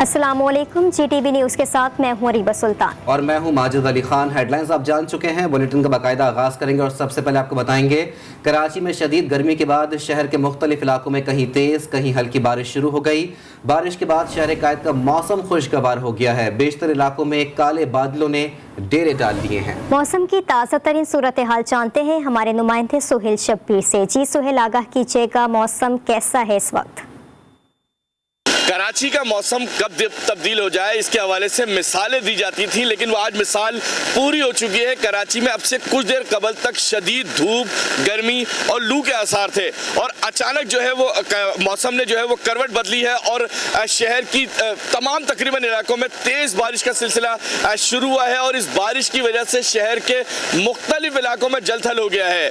अस्सलामुअलैकुम, GTV news के साथ मैं हूं अरीबा सुल्तान और मैं हूं माजिद अली खान। हेडलाइंस आप जान चुके हैं, बुलेटिन का बाकायदा आगाज करेंगे और सबसे पहले आपको बताएंगे कराची में शदीद गर्मी के बाद शहर के मुख्तलिफ इलाकों में कहीं तेज कहीं हल्की बारिश शुरू हो गई। बारिश के बाद शहर कायद का मौसम खुशगवार हो गया है। बेशतर इलाकों में काले बादलों ने डेरे डाल दिए हैं। मौसम की ताज़ा तरीन सूरत हाल जानते हैं हमारे नुमाइंदे सुहेल शब्बीर से। जी सुहेल, आगाह कीजिएगा, मौसम कैसा है इस वक्त? कराची का मौसम कब तब्दील हो जाए इसके हवाले से मिसालें दी जाती थी, लेकिन वो आज मिसाल पूरी हो चुकी है। कराची में अब से कुछ देर कबल तक शदीद धूप, गर्मी और लू के आसार थे और अचानक जो है वो मौसम ने जो है वो करवट बदली है और शहर की तमाम तकरीबन इलाकों में तेज़ बारिश का सिलसिला शुरू हुआ है और इस बारिश की वजह से शहर के मुख्तलिफ इलाकों में जलथल हो गया है।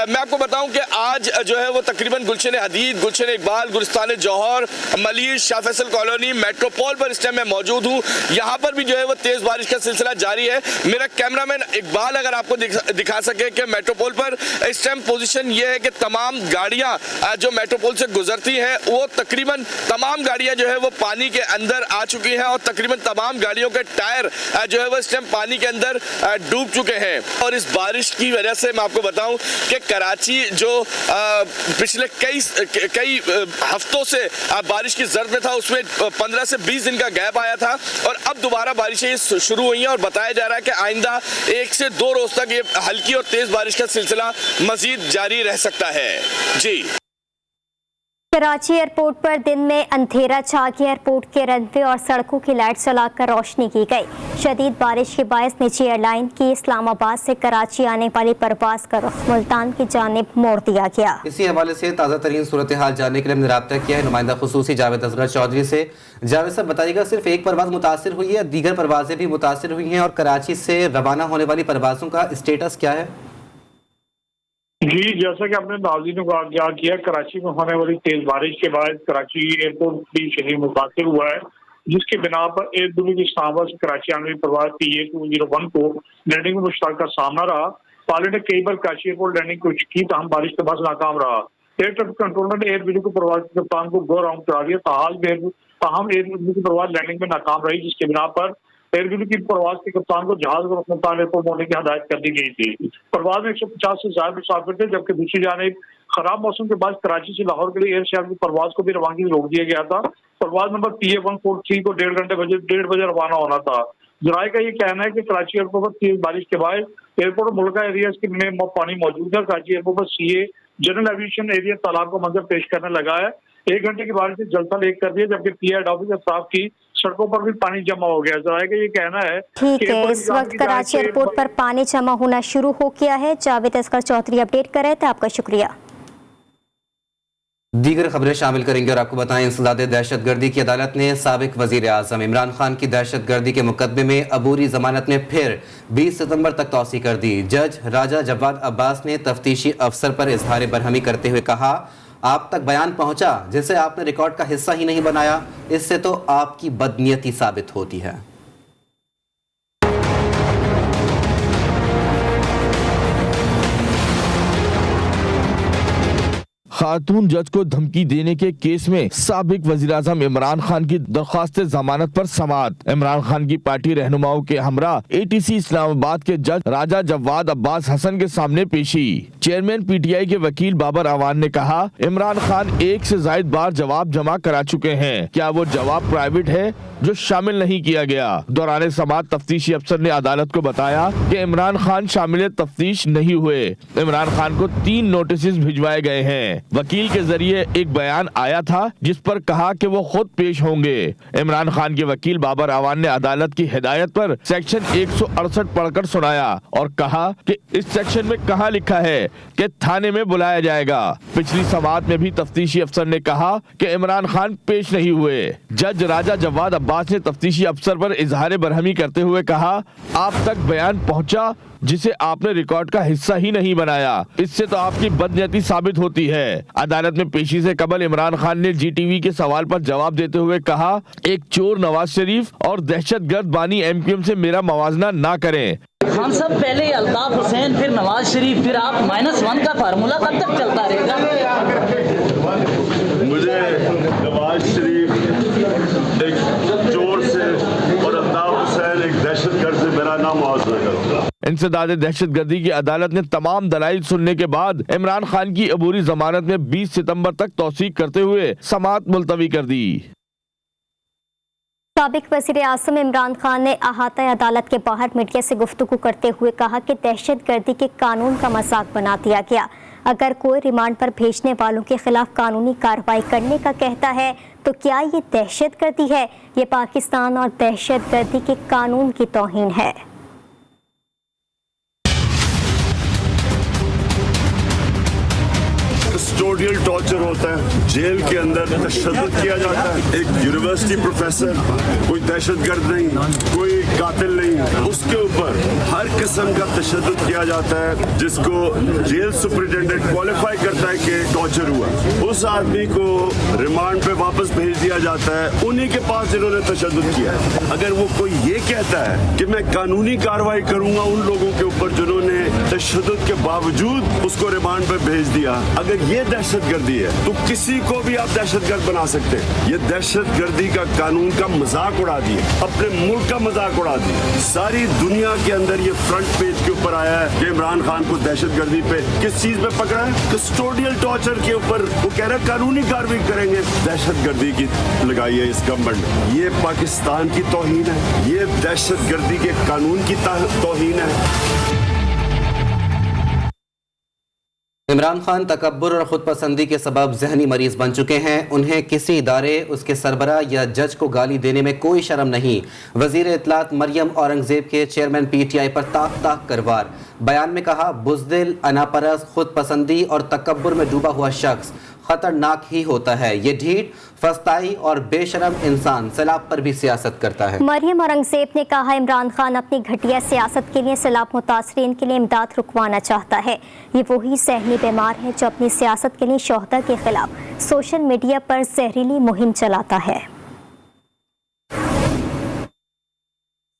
मैं आपको बताऊँ कि आज जो है वो तकरीबन गुलशन हदीद, गुलशन इकबाल, गुलिस्तान जौहर, मलिर, शाह फैसल कॉलोनी, मेट्रोपोल पर इस टाइम मैं मौजूद हूँ। यहाँ पर भी जो है वो तेज बारिश का सिलसिला जारी है। मेरा कैमरामैन इकबाल अगर आपको दिखा सके कि मेट्रोपोल पर इस टाइम पोजीशन ये है कि तमाम गाड़ियाँ जो मेट्रोपोल से गुजरती हैं वो तकरीबन तमाम गाड़ियाँ जो है वो पानी के अंदर आ चुकी हैं और तकरीबन तमाम गाड़ियों के टायर जो है वो इस टाइम पानी के अंदर डूब चुके हैं। और इस बारिश की वजह से मैं आपको बताऊँ कि कराची जो पिछले कई हफ्तों से बारिश की जरूरत में था उसमें 15 से 20 दिन का गैप आया था और अब दोबारा बारिशें शुरू हुई हैं और बताया जा रहा है कि आइंदा 1 से 2 रोज तक ये हल्की और तेज बारिश का सिलसिला मजीद जारी रह सकता है। जी, कराची एयरपोर्ट पर दिन में अंधेरा छा गया। एयरपोर्ट के रनवे और सड़कों की लाइट जलाकर रोशनी की गई। शदीद बारिश के बायस निजी एयरलाइन की इस्लामाबाद से कराची आने वाली परवाज का रुख मुल्तान की जानिब मोड़ दिया गया। इसी हवाले से ताज़ा तरीन सूरत हाल जानने के लिए हमने राब्ता किया है नुमाइंदा खुसूसी जावेद असगर चौधरी से। जावेद साहब, बताइएगा, सिर्फ एक परवाज मुतासिर हुई है, दीगर परवाजें भी मुतासिर हुई हैं और कराची से रवाना होने वाली परवाजों का स्टेटस क्या है? जी, जैसा कि आपने नाज़रीन को आगाह किया, कराची में होने वाली तेज बारिश के बाद कराची एयरपोर्ट भी शदीद मुतासिर हुआ है, जिसके बिना पर एयर दिल्ली की इस्लामाबाद से कराची आने वाली परवाज PA201 को लैंडिंग में मुश्किल का सामना रहा। पायलट ने कई बार कराची एयरपोर्ट लैंडिंग कोशिश की, तहम बारिश के बाद नाकाम रहा। एयर ट्रैफिक कंट्रोलर ने एयर दिल्ली को परवाज के कप्तान को गो राउंड करा दिया। ताहम एयर दिल्ली की परवाज लैंडिंग में नाकाम रही, जिसके बिना पर एयर दिल्ली की परवाज के कप्तान को जहाज को मुल्तान एयरपोर्ट मोड़ने की हदायत कर दी गई थी। परवाज में 150 से ज्यादा मुसाफिर थे, जबकि दूसरी जानिब खराब मौसम के बाद कराची से लाहौर के लिए एयर शहर की परवाज को भी रवानगी रोक दिया गया था। परवाज नंबर PA143 को 1.5 बजे रवाना होना था। जराये का ये कहना है कि कराची एयरपोर्ट पर तेज बारिश के बाद एयरपोर्ट और मुल्का एरियाज में पानी मौजूद है। कराची एयरपोर्ट पर CA जनरल एविएशन एरिया तालाब को मंजर पेश करने लगा है। 1 घंटे की बारिश से जलथल एक कर दिया, जबकि PI ऑफिस अफसाफ की सड़कों पर भी पानी जमा हो गया। जराये का ये कहना है ठीक है, इस वक्त कराची एयरपोर्ट पर पानी जमा होना शुरू हो गया है। जावेद असगर चौधरी अपडेट कर रहे थे, आपका शुक्रिया। दीगर खबरें शामिल करेंगे और आपको बताएं, इंसदाद दहशतगर्दी की अदालत ने साबिक वजीर आजम इमरान खान की दहशतगर्दी के मुकदमे में अबूरी जमानत में फिर 20 सितंबर तक तौसी कर दी। जज राजा जवाद अब्बास ने तफ्तीशी अफसर पर इजहार बरहमी करते हुए कहा, आप तक बयान पहुंचा जिसे आपने रिकॉर्ड का हिस्सा ही नहीं बनाया, इससे तो आपकी बदनीयती साबित होती है। खातून जज को धमकी देने के केस में साबिक वजीर-ए-आज़म इमरान खान की दरख्वास्त जमानत पर समाअत। इमरान खान की पार्टी रहनुमाओं के हमरा ATC इस्लामाबाद के जज राजा जवाद अब्बास हसन के सामने पेशी। चेयरमैन PTI के वकील बाबर अवान ने कहा, इमरान खान 1 से ज्यादा बार जवाब जमा करा चुके हैं, क्या वो जवाब प्राइवेट है जो शामिल नहीं किया गया। दौरान समाअत तफ्तीशी अफसर ने अदालत को बताया कि इमरान खान शामिल तफ्तीश नहीं हुए। इमरान खान को 3 नोटिस भिजवाए गए हैं। वकील के जरिए एक बयान आया था जिस पर कहा कि वो खुद पेश होंगे। इमरान खान के वकील बाबर अवान ने अदालत की हिदायत पर सेक्शन 168 पढ़कर सुनाया और कहा कि इस सेक्शन में कहाँ लिखा है कि थाने में बुलाया जाएगा। पिछली समाअत में भी तफ्तीशी अफसर ने कहा कि इमरान खान पेश नहीं हुए। जज राजा जवाद अब्बास ने तफ्तीशी अफसर पर इजहार बरहमी करते हुए कहा, आप तक बयान पहुंचा जिसे आपने रिकॉर्ड का हिस्सा ही नहीं बनाया, इससे तो आपकी बदनीयती साबित होती है। अदालत में पेशी से कबल इमरान खान ने GTV के सवाल पर जवाब देते हुए कहा, एक चोर नवाज शरीफ और दहशतगर्द बानी MQM से मेरा मवाजना ना करें। खान साहब, पहले अल्ताफ हुसैन, फिर नवाज शरीफ, फिर आप -1 का फार्मूला कब तक चलता रहेगा? मुझे नवाज शरीफ एक इंसदाद दहशतगर्दी की अदालत ने तमाम दलाइल सुनने के बाद इमरान खान की अबूरी जमानत में 20 सितंबर तक तौसीक करते हुए समाअत मुलतवी कर दी। साबिक वज़ीर आज़म इमरान खान ने अहाता अदालत के बाहर मीडिया से गुफ्तगू करते हुए कहा कि दहशतगर्दी के कानून का मजाक बना दिया गया। अगर कोई रिमांड पर भेजने वालों के खिलाफ कानूनी कार्रवाई करने का कहता है तो क्या ये दहशतगर्दी है? ये पाकिस्तान और दहशतगर्दी के कानून की तौहीन है। कस्टोडियल टॉर्चर होता है, जेल के अंदर तशद्दुद किया जाता है। एक यूनिवर्सिटी प्रोफेसर, कोई दहशतगर्द नहीं, कोई कातिल नहीं, उसके ऊपर हर किस्म का तशद्दुद किया जाता है, जिसको जेल सुपरिटेंडेंट क्वालिफाई करता है कि टॉर्चर हुआ। उस आदमी को रिमांड पे वापस भेज दिया जाता है उन्हीं के पास जिन्होंने तशद्दुद किया है। अगर वो कोई ये कहता है कि मैं कानूनी कार्रवाई करूंगा उन लोगों के ऊपर जिन्होंने तशद्दुद के बावजूद उसको रिमांड पे भेज दिया, अगर ये दहशतगर्दी है तो किसी को भी आप दहशतगर्द बना सकते हैं। ये दहशतगर्दी का कानून का मजाक उड़ा दिए, अपने मुल्क का मजाक उड़ा दिए। सारी दुनिया के अंदर ये फ्रंट पेज के ऊपर आया है कि इमरान खान को दहशतगर्दी पे किस चीज पे पकड़ा है? कस्टोडियल टॉर्चर के ऊपर वो कह रहे हैं कानूनी कार्रवाई करेंगे। दहशतगर्दी की लगाई है इस गवर्नमेंट। ये पाकिस्तान की तौहीन है, ये दहशतगर्दी के कानून की तौहीन है। इमरान खान तकब्बुर और खुदपसंदी के सबब जहनी मरीज बन चुके हैं। उन्हें किसी इदारे, उसके सरबरा या जज को गाली देने में कोई शर्म नहीं। वजीर इत्तलात मरियम औरंगजेब के चेयरमैन PTI पर ताक कर वार। बयान में कहा, बुज़दिल, अनापरस्त, खुदपसंदी और तकब्बुर में डूबा हुआ शख्स खतरनाक ही होता है। ये ढीठ, फस्ताई और बेशरम इंसान सैलाब पर भी सियासत करता है। मरियम औरंगजेब ने कहा, इमरान खान अपनी घटिया सियासत के लिए सैलाब मुतासरीन के लिए इमदाद रुकवाना चाहता है। ये वही ज़हनी बीमार है जो अपनी सियासत के लिए शोहदा के खिलाफ सोशल मीडिया पर जहरीली मुहिम चलाता है।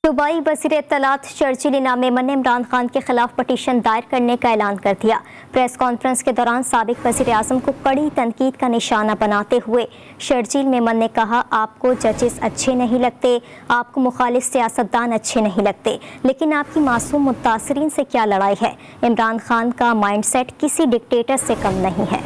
सूबाई वज़ीर इत्तलात शर्जील इनाम मेमन ने इमरान खान के खिलाफ पटिशन दायर करने का ऐलान कर दिया। प्रेस कॉन्फ्रेंस के दौरान साबिक वज़ीर आज़म को कड़ी तनकीद का निशाना बनाते हुए शर्जील मेमन ने कहा, आपको जजेस अच्छे नहीं लगते, आपको मुखालिफ सियासतदान अच्छे नहीं लगते, लेकिन आपकी मासूम मुतासरीन से क्या लड़ाई है? इमरान खान का माइंडसेट किसी डिक्टेटर से कम नहीं है।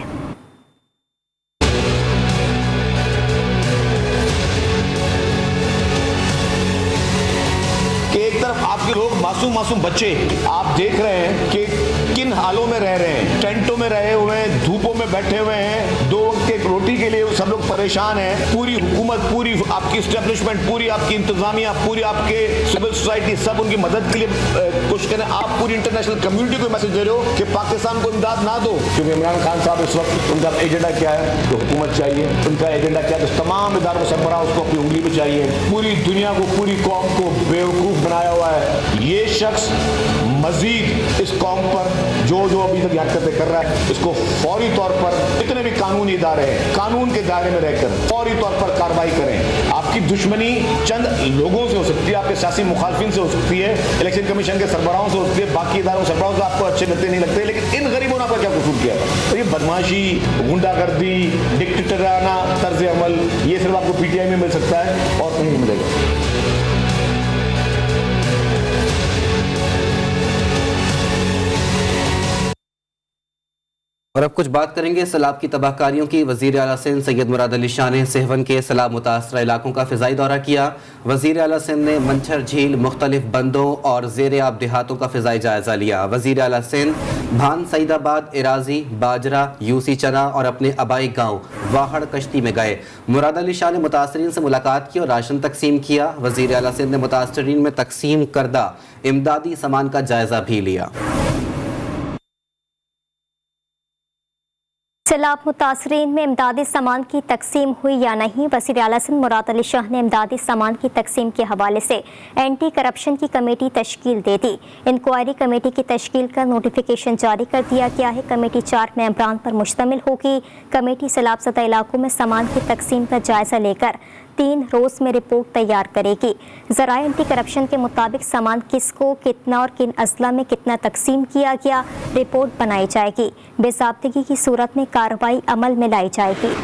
कि एक तरफ आपके लोग मासूम बच्चे आप देख रहे हैं कि किन हालों में रह रहे हैं, टेंटों में रहे हुए हैं, धूपों में बैठे हुए हैं, 2 वक्त की रोटी के लिए सब लोग परेशान हैं। पूरी हुकूमत, पूरी आपकी इस्टेब्लिशमेंट, पूरी आपकी इंतजामिया, पूरी आपके सिविल सोसाइटी सब उनकी मदद के लिए कोशिश करें। आप पूरी इंटरनेशनल कम्युनिटी को मैसेज दे रहे हो कि पाकिस्तान को इमदाद ना दो, क्योंकि इमरान खान साहब इस वक्त उनका एजेंडा क्या है? तो हुकूमत चाहिए। उनका एजेंडा क्या है? तो तमाम इदारों सरबराह उसको अपनी उंगली पे चाहिए। पूरी दुनिया को, पूरी कौम को बेवकूफ बनाया हुआ है ये शख्स। मजीद इस कौम पर जो अभी तक हरकतें कर रहा है, इसको फौरी तौर पर जितने भी कानूनी इदारे हैं, कानून के दायरे में रहकर फौरी तौर पर कार्रवाई करें। आपकी दुश्मनी चंद लोगों से हो सकती है, आपके सियासी मुखालफिन से हो सकती है, इलेक्शन कमीशन के सरबराहों से हो सकती है, बाकी इदारों सरबराहों से आपको अच्छे लगते नहीं लगते, लेकिन इन गरीबों ने आपका क्या कसूर किया था? तो ये बदमाशी, गुंडागर्दी, डिक्टेटराना तर्ज अमल, ये सिर्फ आपको PTI में मिल सकता है और कहीं नहीं मिलेगा। और अब कुछ बात करेंगे सैलाब की तबाहकारियों की। वज़ीर आला सिंध सैयद मुराद अली शाह ने सेहवन के सैलाब मुतासरा इलाकों का फ़िज़ाई दौरा किया। वज़ीर आला सिंध ने मंछर झील, मुख्तलिफ बंदों और ज़ेर आब देहातों का फ़िज़ाई जायज़ा लिया। वज़ीर आला सिंध भान, सईदाबाद, इराजी, बाजरा, यूसी चना और अपने आबाई गाँव वाहड़ कश्ती में गए। मुराद अली शाह ने मुतासरीन से मुलाकात की और राशन तकसीम किया। वज़ीर आला सिंध ने मुतासरीन में तकसीम करदा इमदादी सामान का जायज़ा भी लिया। सैलाब मुतासरीन में इमदादी सामान की तकसीम हुई या नहीं, वज़ीर आला सिंध मुराद अली शाह ने इमदादी सामान की तकसीम के हवाले से एंटी करप्शन की कमेटी तश्कील दे दी। इंक्वायरी कमेटी की तश्कील का नोटिफिकेशन जारी कर दिया गया है। कमेटी 4 मेंबरान पर मुश्तमिल होगी। कमेटी सैलाब ज़दा इलाकों में सामान की तकसीम का जायज़ा लेकर 3 रोज़ में रिपोर्ट तैयार करेगी। ज़राए एंटी करप्शन के मुताबिक सामान किसको, कितना और किन अजला में कितना तकसीम किया गया, रिपोर्ट बनाई जाएगी। बेज़ाब्तगी की सूरत में कार्रवाई अमल में लाई जाएगी।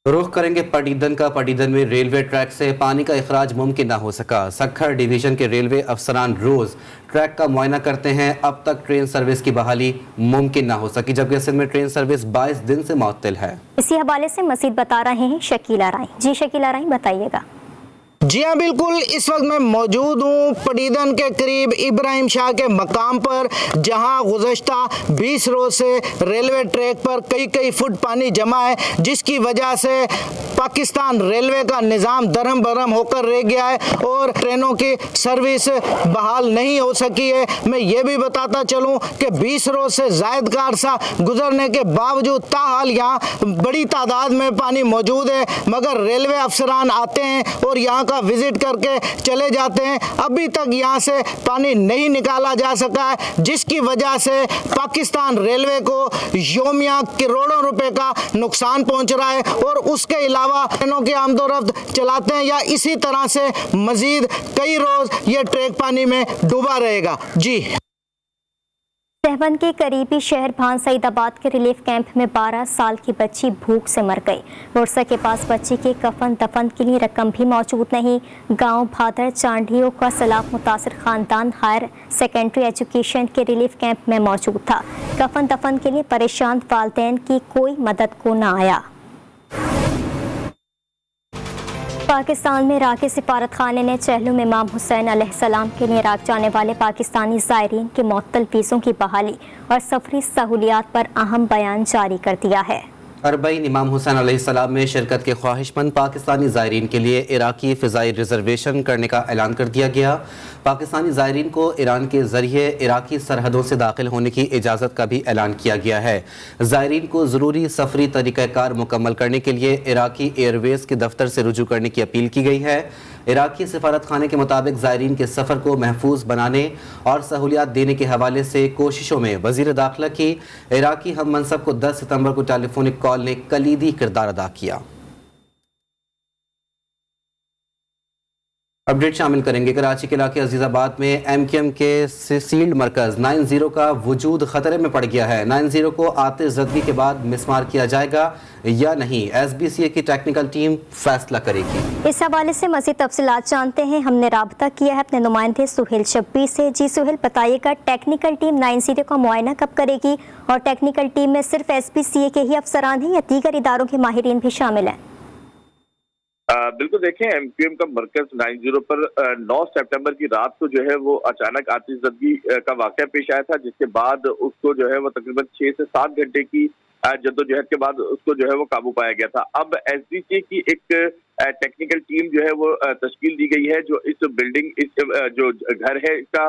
रुख करेंगे पटीदन का। पटीदन में रेलवे ट्रैक से पानी का इखराज मुमकिन ना हो सका। सक्खर डिवीजन के रेलवे अफसरान रोज ट्रैक का मुआयना करते हैं। अब तक ट्रेन सर्विस की बहाली मुमकिन ना हो सकी, जबकि सिंध में ट्रेन सर्विस 22 दिन से मुअत्तल है। इसी हवाले से मजीद बता रहे हैं शकीला राय। जी शकीला राय, बताइएगा। जी हाँ बिल्कुल, इस वक्त मैं मौजूद हूँ पटीदन के करीब इब्राहिम शाह के मकाम पर, जहाँ गुज़श्ता 20 रोज़ से रेलवे ट्रैक पर कई फुट पानी जमा है, जिसकी वजह से पाकिस्तान रेलवे का निज़ाम दरम बरम होकर रह गया है और ट्रेनों की सर्विस बहाल नहीं हो सकी है। मैं ये भी बताता चलूँ कि 20 रोज़ से ज़ायद का अरसा गुजरने के बावजूद ताहाल यहाँ बड़ी तादाद में पानी मौजूद है, मगर रेलवे अफसरान आते हैं और यहाँ का विजिट करके चले जाते हैं। अभी तक यहाँ से पानी नहीं निकाला जा सका है, जिसकी वजह से पाकिस्तान रेलवे को योमिया करोड़ों रुपए का नुकसान पहुंच रहा है और उसके अलावा ट्रेनों की आमदोरफ्त चलाते हैं या इसी तरह से मजीद कई रोज ये ट्रैक पानी में डूबा रहेगा। जी। सहवन के करीबी शहर भान सईदाबाद के रिलीफ कैंप में 12 साल की बच्ची भूख से मर गई। वर्षा के पास बच्ची के कफन दफन के लिए रकम भी मौजूद नहीं। गांव भादर चांडियों का सैलाब मुतासिर खानदान हायर सेकेंडरी एजुकेशन के रिलीफ कैंप में मौजूद था। कफन दफन के लिए परेशान वालिदैन की कोई मदद को न आया। पाकिस्तान में इराकी सिफारत खाने ने चहलुम इमाम हुसैन अलैहिस्सलाम के लिए इराक जाने वाले पाकिस्तानी ज़ायरीन के मुअत्तल वीज़ों की बहाली और सफरी सहूलियात पर अहम बयान जारी कर दिया है। अरबईन इमाम हुसैन अलैहिस्सलाम में शिरकत के ख्वाहिशमंद पाकिस्तानी ज़ायरीन के लिए इराकी फ़िज़ाई रिजर्वेशन करने का ऐलान कर दिया गया। पाकिस्तानी ज़ायरीन को ईरान के ज़रिए इराकी सरहदों से दाखिल होने की इजाज़त का भी ऐलान किया गया है। ज़ायरीन को ज़रूरी सफरी तरीक़ाकार मुकम्मल करने के लिए इराकी एयरवेज़ के दफ्तर से रुजू करने की अपील की गई है। इराकी सिफारत खाने के मुताबिक ज़ायरीन के सफ़र को महफूज बनाने और सहूलियात देने के हवाले से कोशिशों में वज़ीर दाखिला की इराकी हम मनसब को 10 सितंबर को टेलीफोनिक कॉल ने कलीदी किरदार अदा किया। अपडेट शामिल करेंगे। कराची के इलाके अजीज़ाबाद में MQM के सील्ड मरकज़ 90 का वजूद ख़तरे में पड़ गया है। 90 को आतिशज़दगी के बाद मिसमार किया जाएगा या नहीं, SBCA की टेक्निकल टीम फैसला करेगी। इस हवाले से मज़ीद तफसीलात जानते हैं। हमने राब्ता किया है अपने नुमाइंदे सुहेल शब्बी से। जी सुहेल, बताइएगा टेक्निकल टीम 90 का मुआयना कब करेगी और टेक्निकल टीम में सिर्फ SBCA के ही अफसरान हैं या दीगर इदारों के माहिरीन भी शामिल हैं? बिल्कुल, देखें MQM का मरकज 90 पर 9 सितंबर की रात को जो है वो अचानक आतिशज़दगी का वाक़या पेश आया था, जिसके बाद उसको जो है वो तकरीबन 6 से 7 घंटे की जद्दोजहद के बाद उसको जो है वो काबू पाया गया था। अब SBCA की एक टेक्निकल टीम जो है वो तश्कील दी गई है, जो इस बिल्डिंग, इस जो घर है इसका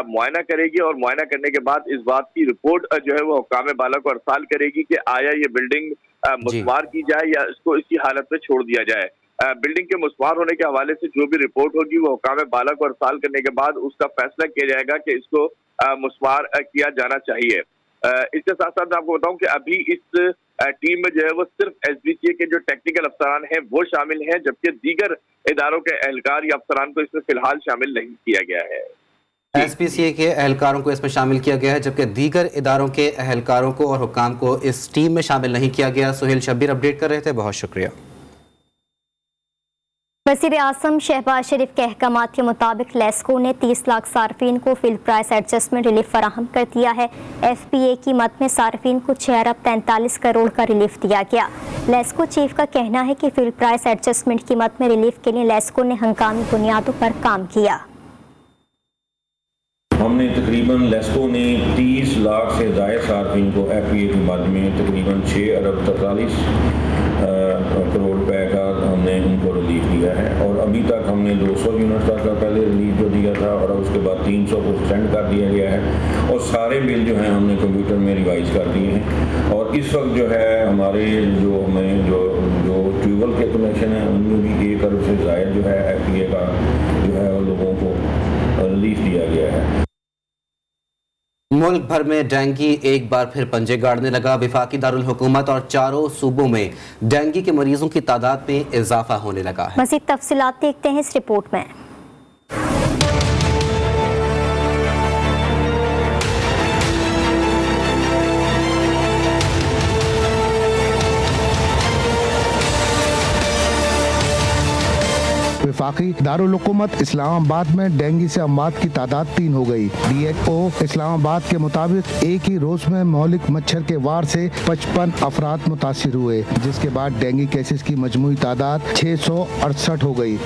मुआयना करेगी और मुआयना करने के बाद इस बात की रिपोर्ट जो है वो हुक्काम बाला को अरसाल करेगी कि आया ये बिल्डिंग मुस्मार की जाए या इसको इसी हालत में छोड़ दिया जाए। बिल्डिंग के मुस्मार होने के हवाले से जो भी रिपोर्ट होगी वो हुक्काम बाला को अरसाल करने के बाद उसका फैसला किया जाएगा कि इसको मुस्मार किया जाना चाहिए। इसके साथ साथ मैं आपको बताऊं कि अभी इस टीम में जो है वो सिर्फ SBCA के जो टेक्निकल अफसरान हैं वो शामिल हैं, जबकि दीगर इदारों के एहलकार या अफसरान को इसमें फिलहाल शामिल नहीं किया गया है। SBCA के एहलकारों को इसमें शामिल किया गया है, जबकि दीगर इदारों के एहलकारों को और हुक्काम को इस टीम में शामिल नहीं किया गया। सुहेल शब्बीर अपडेट कर रहे थे, बहुत शुक्रिया। वज़ीर आज़म शहबाज शरीफ के अहकामात के मुताबिक लेस्को ने 30 लाख सार्फिन को फील्ड प्राइस एडजस्टमेंट रिलीफ फराहम कर दिया है। FPA की मद में सार्फिन को 6 अरब 43 करोड़ का रिलीफ दिया गया। लेस्को चीफ का कहना है कि फील्ड प्राइस एडजस्टमेंट की मद में रिलीफ के लिए लेस्को ने हंगामी बुनियादों पर काम किया। हमने तकरीबन लेस्को ने 30 लाख से ज़ायद सार्फिन को FPA की मद में तकरीबन 6 अरब 43 करोड़ रुपए का हमने उनको रिलीफ दिया है और अभी तक हमने 200 यूनिट तक का पहले रिलीफ जो दिया था और उसके बाद 300 को एक्सटेंड कर दिया गया है और सारे बिल जो हैं हमने कंप्यूटर में रिवाइज कर दिए हैं और इस वक्त जो है हमारे जो हमें जो ट्यूबवेल के कनेक्शन है उनमें भी 1 अरब से ज़ायद जो है FPA का जो है लोगों को रिलीफ दिया गया है। मुल्क भर में डेंगू एक बार फिर पंजे गाड़ने लगा। वफाकी दारुल हुकूमत और चारों सूबों में डेंगू के मरीजों की तादाद में इजाफा होने लगा है। मज़ीद तफसीलात देखते हैं इस रिपोर्ट में। वफाकी दारुल हुकूमत इस्लामाबाद में डेंगू से अमवात की तादाद 3 हो गई। DHO इस्लामाबाद के मुताबिक एक ही रोज में मौलिक मच्छर के वार से 55 अफराद मुतासिर हुए, जिसके बाद डेंगू केसेस की मजमूई तादाद 668 हो गई।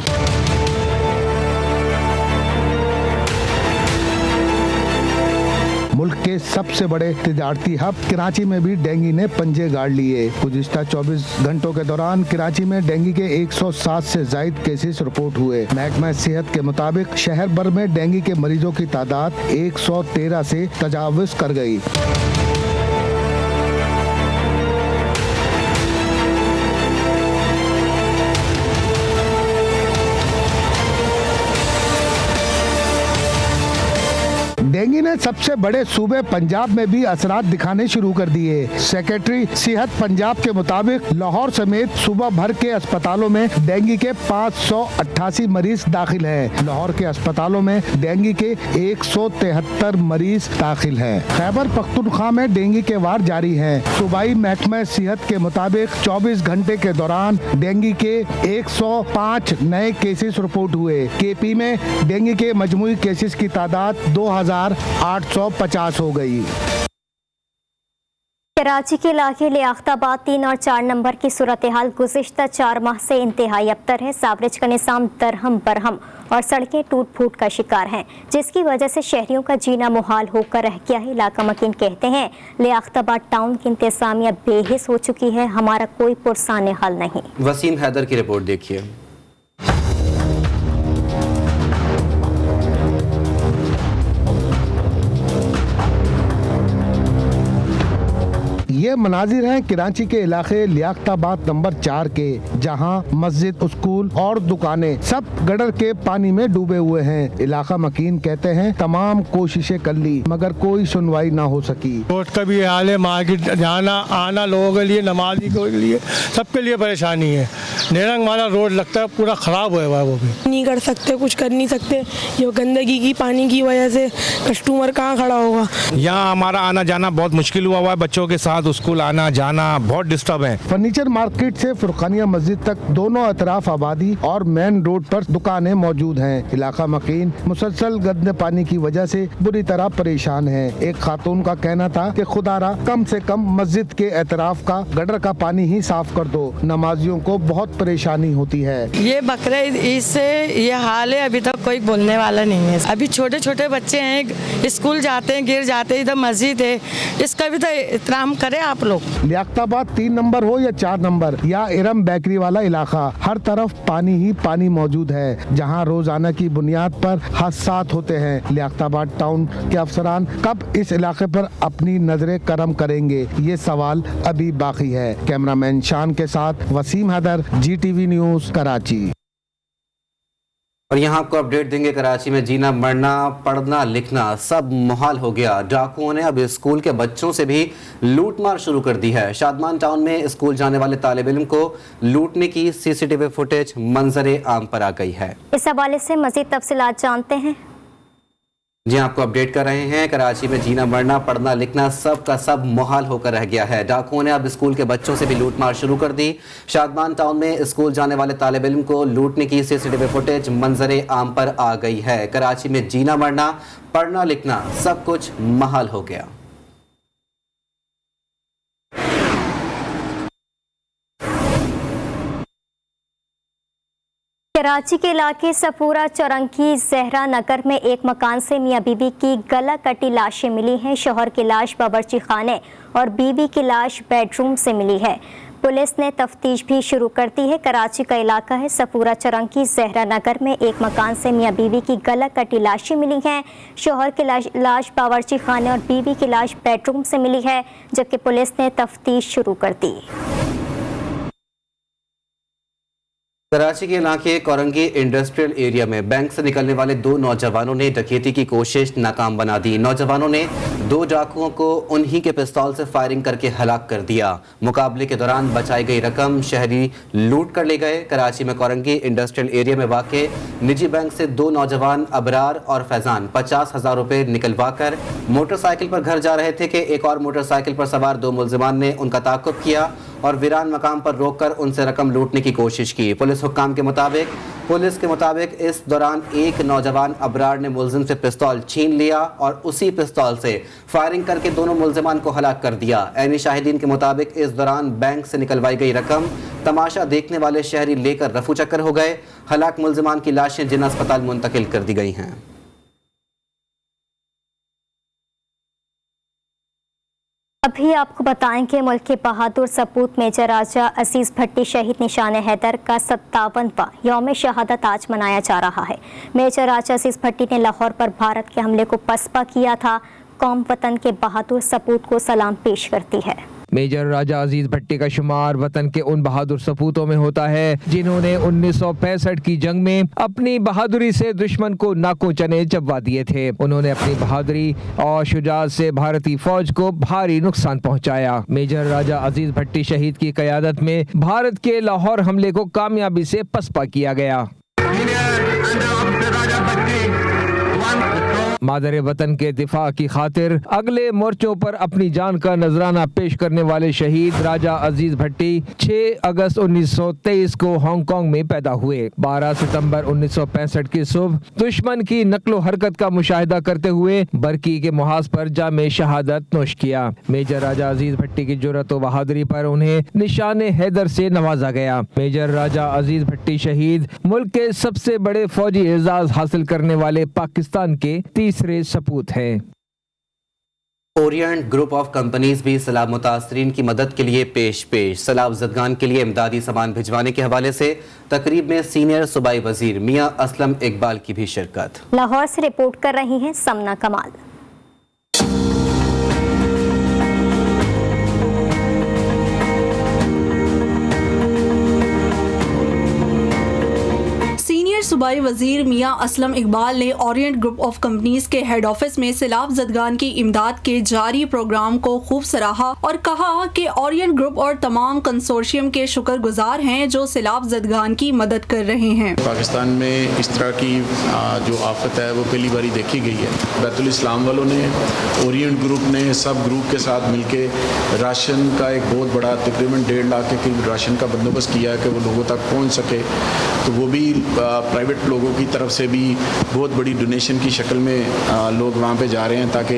मुल्क के सबसे बड़े तिजारती हब कराची में भी डेंगू ने पंजे गाड़ लिए। गुज़िश्ता 24 घंटों के दौरान कराची में डेंगू के 107 से ज्यादा केसेस रिपोर्ट हुए। महकमा सेहत के मुताबिक शहर भर में डेंगू के मरीजों की तादाद 113 से तजावुज कर गई। डेंगू ने सबसे बड़े सूबे पंजाब में भी असरात दिखाने शुरू कर दिए। सेक्रेटरी सेहत पंजाब के मुताबिक लाहौर समेत सूबा भर के अस्पतालों में डेंगू के 588 मरीज दाखिल हैं। लाहौर के अस्पतालों में डेंगू के 173 मरीज दाखिल हैं। खैबर पख्तूनख्वा में डेंगू के वार जारी हैं। सूबाई महकमा सेहत के मुताबिक 24 घंटे के दौरान डेंगू के 105 नए केसेस रिपोर्ट हुए। KP में डेंगू के मजमूई केसेस की तादाद 2850 हो गई। कराची के इलाके लियाकताबाद 3 और 4 नंबर की सूरत हाल गुज़िश्ता 4 माह से इंतहाई अबतर है। सावरेज का निज़ाम दरहम बरहम और सड़कें टूट फूट का शिकार हैं, जिसकी वजह से शहरियों का जीना मुहाल होकर रह गया है। इलाका मकीन कहते हैं लियाकताबाद टाउन की इंतज़ामिया बेहिस हो चुकी है, हमारा कोई पुरसाने हल नहीं। वसीम हैदर की रिपोर्ट देखिए। ये मनाजिर हैं कराची के इलाके लियाकताबाद नंबर 4 के, जहां मस्जिद, स्कूल और दुकानें सब गटर के पानी में डूबे हुए हैं। इलाका मकीन कहते हैं तमाम कोशिशें कर ली मगर कोई सुनवाई ना हो सकी। रोड का भी हाल है, मार्केट जाना आना लोगों के लिए, नमाजी के लिए, सबके लिए परेशानी है। नेरंग वाला रोड लगता है पूरा खराब हुआ है, वो भी नहीं कर सकते, कुछ कर नहीं सकते। ये गंदगी की पानी की वजह से कस्टमर कहाँ खड़ा होगा। यहाँ हमारा आना जाना बहुत मुश्किल हुआ है, बच्चों के साथ स्कूल आना जाना बहुत डिस्टर्ब है। फर्नीचर मार्केट से फुरकानिया मस्जिद तक दोनों अतराफ आबादी और मेन रोड पर दुकानें मौजूद हैं। इलाका मकीन मुसलसल गंदे पानी की वजह से बुरी तरह परेशान है। एक खातून का कहना था कि खुदारा कम से कम मस्जिद के अतराफ का गटर का पानी ही साफ कर दो, नमाजियों को बहुत परेशानी होती है। ये बकरीद ईद से ये हाल है, अभी तक कोई बोलने वाला नहीं है। अभी छोटे छोटे बच्चे हैं, स्कूल जाते हैं, गिर जाते हैं, इधर मस्जिद है, इसका भी तो एहतराम करे आप लोग। लियाकताबाद 3 नंबर हो या 4 नंबर या इरम बेकरी वाला इलाका, हर तरफ पानी ही पानी मौजूद है, जहां रोजाना की बुनियाद पर हादसात होते हैं। लियाकताबाद टाउन के अफसरान कब इस इलाके पर अपनी नजरें करम करेंगे, ये सवाल अभी बाकी है। कैमरामैन शान के साथ वसीम हैदर, GTV न्यूज, कराची। और यहाँ आपको अपडेट देंगे, कराची में जीना मरना पढ़ना लिखना सब मुहाल हो गया। डाकुओं ने अब स्कूल के बच्चों से भी लूटमार शुरू कर दी है। शादमान टाउन में स्कूल जाने वाले तालिब इल्म को लूटने की CCTV फुटेज मंजरे आम पर आ गई है। इस हवाले से मजीद तफसीलात जानते हैं। जी आपको अपडेट कर रहे हैं, कराची में जीना मरना पढ़ना लिखना सब का सब मुहाल होकर रह गया है। डाकुओं ने अब स्कूल के बच्चों से भी लूटमार शुरू कर दी। शादमान टाउन में स्कूल जाने वाले तालिब इल्म को लूटने की CCTV फुटेज मंजरे आम पर आ गई है। कराची में जीना मरना पढ़ना लिखना सब कुछ मुहाल हो गया। कराची के इलाके सपूरा चौरंगी जहरा नगर में एक मकान से मियां बीबी की गला कटी लाशें मिली हैं। शौहर की लाश बावर्ची खाने और बीबी की लाश बेडरूम से मिली है। पुलिस ने तफ्तीश भी शुरू कर दी है। कराची का इलाका है सपूरा चौरंगी जहरा नगर में एक मकान से मियां बीबी की गला कटी लाशें मिली हैं। शौहर की लाश बावर्ची खाने और बीबी की लाश बेडरूम से मिली है, जबकि पुलिस ने तफ्तीश शुरू कर दी। कराची के इलाके कोरंगी इंडस्ट्रियल एरिया में बैंक से निकलने वाले 2 नौजवानों ने डकैती की कोशिश नाकाम बना दी। नौजवानों ने 2 डाकुओं को उन्हीं के पिस्तौल से फायरिंग करके हलाक कर दिया। मुकाबले के दौरान बचाई गई रकम शहरी लूट कर ले गए। कराची में कोरंगी इंडस्ट्रियल एरिया में वाक़े निजी बैंक से 2 नौजवान अबरार और फैजान 50,000 रुपये निकलवा कर मोटरसाइकिल पर घर जा रहे थे कि एक और मोटरसाइकिल पर सवार 2 मुलजिमान ने उनका ताक़ुब किया और वीरान मकाम पर रोककर उनसे रकम लूटने की कोशिश की। पुलिस के मुताबिक इस दौरान एक नौजवान अबरार ने मुलजिम से पिस्तौल छीन लिया और उसी पिस्तौल से फायरिंग करके दोनों मुलजिमान को हलाक कर दिया। ऐनी शाहिदीन के मुताबिक इस दौरान बैंक से निकलवाई गई रकम तमाशा देखने वाले शहरी लेकर रफू चक्कर हो गए। हलाक मुलजिमान की लाशें जिन्ना अस्पताल मुंतकिल कर दी गई हैं। अभी आपको बताएं कि मुल्क के बहादुर सपूत मेजर राजा अजीज भट्टी शहीद निशान हैदर का 57वां यौम शहादत आज मनाया जा रहा है। मेजर राजा अजीज भट्टी ने लाहौर पर भारत के हमले को पसपा किया था। कौम वतन के बहादुर सपूत को सलाम पेश करती है। मेजर राजा अजीज भट्टी का शुमार वतन के उन बहादुर सपूतों में होता है जिन्होंने 1965 की जंग में अपनी बहादुरी से दुश्मन को नाकों चने चबवा दिए थे। उन्होंने अपनी बहादुरी और शुजाअत से भारतीय फौज को भारी नुकसान पहुंचाया। मेजर राजा अजीज भट्टी शहीद की क़यादत में भारत के लाहौर हमले को कामयाबी से पसपा किया गया। मादर वतन के दिफा की खातिर अगले मोर्चों पर अपनी जान का नजराना पेश करने वाले शहीद राजा अजीज भट्टी 6 अगस्त 1923 को हांगकांग में पैदा हुए। 12 सितंबर 1965 की सुबह दुश्मन की नक्लो हरकत का मुशाहिदा करते हुए बरकी के मुहाज पर जामे शहादत नोश किया। मेजर राजा अजीज भट्टी की जुर्रत व बहादुरी पर उन्हें निशान हैदर से नवाजा गया। मेजर राजा अजीज भट्टी शहीद मुल्क के सबसे बड़े फौजी एजाज हासिल करने वाले पाकिस्तान के तीसरे सपूत हैं। ओरिएंट ग्रुप ऑफ कंपनीज भी सैलाब मुतासरीन की मदद के लिए पेश। सैलाब ज़दगान के लिए इमदादी सामान भिजवाने के हवाले से तकरीब में सीनियर सूबाई वजीर मियां असलम इकबाल की भी शिरकत। लाहौर से रिपोर्ट कर रही हैं समना कमाल। सूबाई वजीर मियां असलम इकबाल ने ओरिएंट ग्रुप ऑफ कंपनीज के हेड ऑफिस में सैलाब ज़दगान की इमदाद के जारी प्रोग्राम को खूब सराहा और कहा कि ओरिएंट ग्रुप और तमाम कंसोर्शियम के शुक्रगुजार हैं जो सैलाब ज़दगान की मदद कर रहे हैं। पाकिस्तान में इस तरह की जो आफत है वो पहली बारी देखी गई है। बैतुल इस्लाम वालों ने, ओरिएंट ग्रुप ने सब ग्रुप के साथ मिलके राशन का एक बहुत बड़ा तकरीबन 1.5 लाख के करीब राशन का बंदोबस्त किया है कि वो लोगों तक पहुँच सके। तो वो भी प्राइवेट लोगों की तरफ से भी बहुत बड़ी डोनेशन की शक्ल में लोग वहाँ पे जा रहे हैं ताकि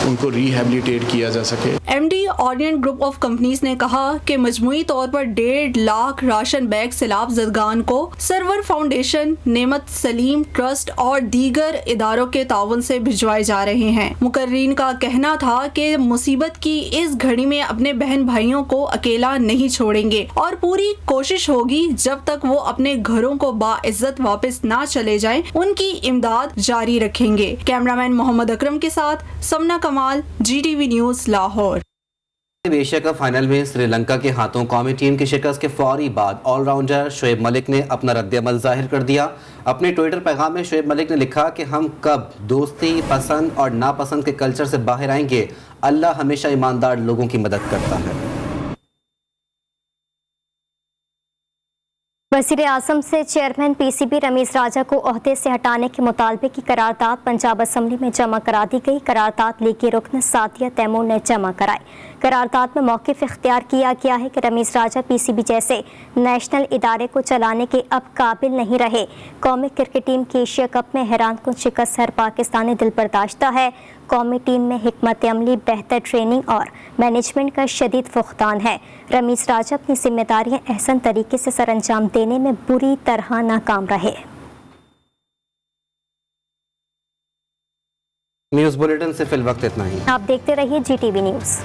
उनको रिहेबिलिटेट किया जा सके। MD Orient group of companies ने कहा कि मजमूई तौर पर 1.5 लाख राशन बैग सैलाब ज़दगान को सरवर फाउंडेशन, नेमत सलीम ट्रस्ट और दीगर इदारों के ताउन से भिजवाए जा रहे हैं। मुकर्रीन का कहना था कि मुसीबत की इस घड़ी में अपने बहन भाइयों को अकेला नहीं छोड़ेंगे और पूरी कोशिश होगी जब तक वो अपने घरों को बाइज्जत वापस ना चले जाएं, उनकी इमदाद जारी रखेंगे। कैमरामैन मोहम्मद अकरम के साथ समना कमाल, GTV news Lahore. Asia cup final में श्रीलंका के हाथों कौमी टीम की शिकस्त के फौरी बाद ऑलराउंडर शोएब मलिक ने अपना रद्द-ए-अमल जाहिर कर दिया। अपने ट्विटर पैगाम में शोएब मलिक ने लिखा कि हम कब दोस्ती, पसंद और नापसंद के कल्चर से बाहर आएंगे। अल्लाह हमेशा ईमानदार लोगों की मदद करता है। वज़ीर आज़म से चेयरमैन PCB रमीज़ राजा को ओहदे से हटाने के मुतालबे की करारदाद पंजाब असम्बली में जमा करा दी गई। करारदाद लीगी रुकन सादिया तैमूर ने जमा कराई। करारदाद में मौक़िफ़ इख्तियार किया गया है कि रमीज़ राजा PCB जैसे नेशनल इदारे को चलाने के अब काबिल नहीं रहे। कौमी क्रिकेट टीम की एशिया कप में हैरान कुन शिकस्त हर पाकिस्तानी दिल बर्दाश्ता है। कौमी टीम में हिकमत अमली, बेहतर ट्रेनिंग और मैनेजमेंट का शदीद फुक़दान है। रमीज़ राजा अपनी जिम्मेदारियां अहसन तरीके से सरअंजाम देने में बुरी तरह नाकाम रहे। न्यूज़ बुलेटिन से फिल वक्त इतना ही। आप देखते रहिए GTV न्यूज़।